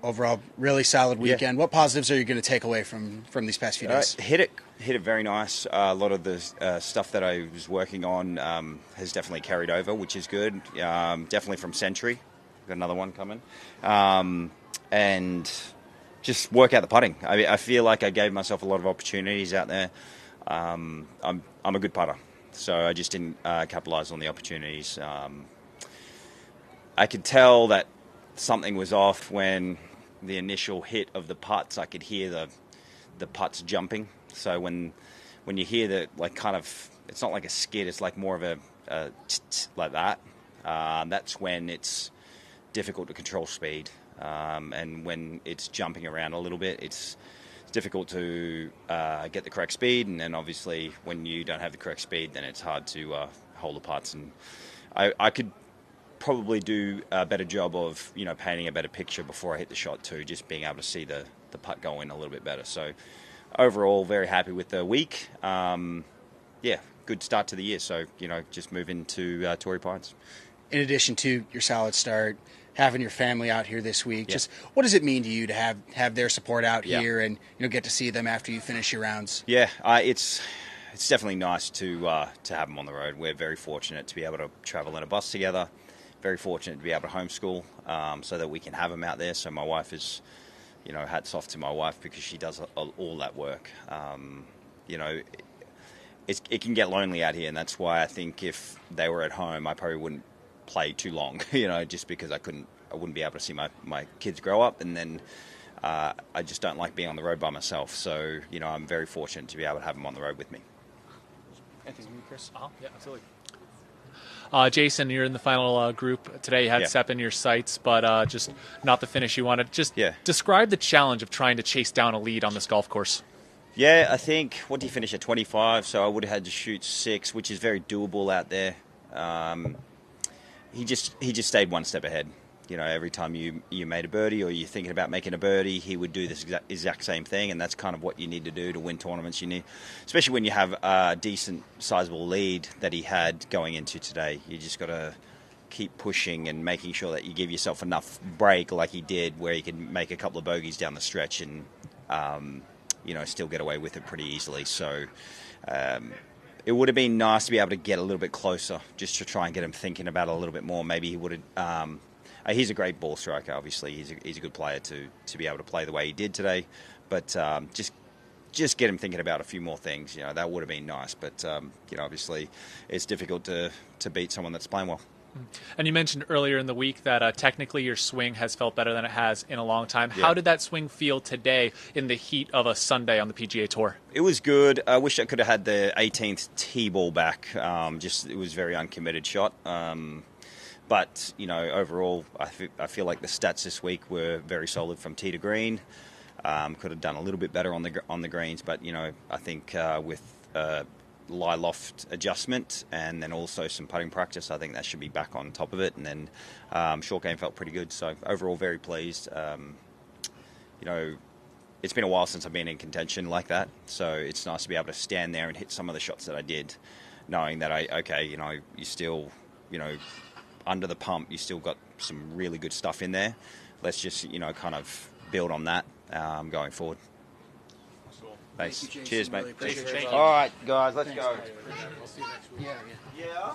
Overall, really solid weekend. Yeah. What positives are you going to take away from these past few days? Hit it very nice. A lot of the stuff that I was working on has definitely carried over, which is good. Definitely from Century. Got another one coming. And just work out the putting. I feel like I gave myself a lot of opportunities out there. I'm a good putter, so I just didn't capitalise on the opportunities. I could tell that something was off when the initial hit of the putts. I could hear the putts jumping. So when you hear the kind of, it's not like a skid, it's like more of a like that. That's when it's difficult to control speed, and when it's jumping around a little bit, it's difficult to get the correct speed. And then obviously when you don't have the correct speed, then it's hard to hold the putts. And I could probably do a better job of painting a better picture before I hit the shot too, just being able to see the putt go in a little bit better. So overall, very happy with the week. Good start to the year. So just move into Torrey Pines. In addition to your solid start, having your family out here this week, just what does it mean to you to have their support out here and get to see them after you finish your rounds? It's definitely nice to have them on the road. We're very fortunate to be able to travel in a bus together. Very fortunate to be able to homeschool so that we can have them out there. So my wife is, hats off to my wife because she does all that work. It can get lonely out here, and that's why I think if they were at home, I probably wouldn't play too long, just because I wouldn't be able to see my kids grow up, and then I just don't like being on the road by myself. So, I'm very fortunate to be able to have them on the road with me. Anything from you, Chris? Yeah, absolutely. Jason, you're in the final group today. You had Sepp in your sights, but just not the finish you wanted. Just describe the challenge of trying to chase down a lead on this golf course. Yeah, I think, what did he finish at, 25? So I would have had to shoot 6, which is very doable out there. He just stayed one step ahead. Every time you made a birdie or you're thinking about making a birdie, he would do this exact same thing, and that's kind of what you need to do to win tournaments. You need, especially when you have a decent, sizable lead that he had going into today. You just got to keep pushing and making sure that you give yourself enough break, like he did, where he can make a couple of bogeys down the stretch and still get away with it pretty easily. So it would have been nice to be able to get a little bit closer, just to try and get him thinking about it a little bit more. Maybe he would have. He's a great ball striker, obviously. He's a good player to be able to play the way he did today. But just get him thinking about a few more things. That would have been nice. But, obviously it's difficult to beat someone that's playing well. And you mentioned earlier in the week that technically your swing has felt better than it has in a long time. How did that swing feel today in the heat of a Sunday on the PGA Tour? It was good. I wish I could have had the 18th tee ball back. It was a very uncommitted shot. But, overall, I feel like the stats this week were very solid from tee to green. Could have done a little bit better on the greens, but, I think with lie loft adjustment and then also some putting practice, I think that should be back on top of it. And then short game felt pretty good. So overall, very pleased. It's been a while since I've been in contention like that. So it's nice to be able to stand there and hit some of the shots that I did, knowing that you still, under the pump, you still got some really good stuff in there. Let's just, kind of build on that going forward. Cool. Thanks. Thank you, Jason. Cheers, mate. Really appreciate it. All right, guys, let's go. We'll see you next week. Yeah. Yeah.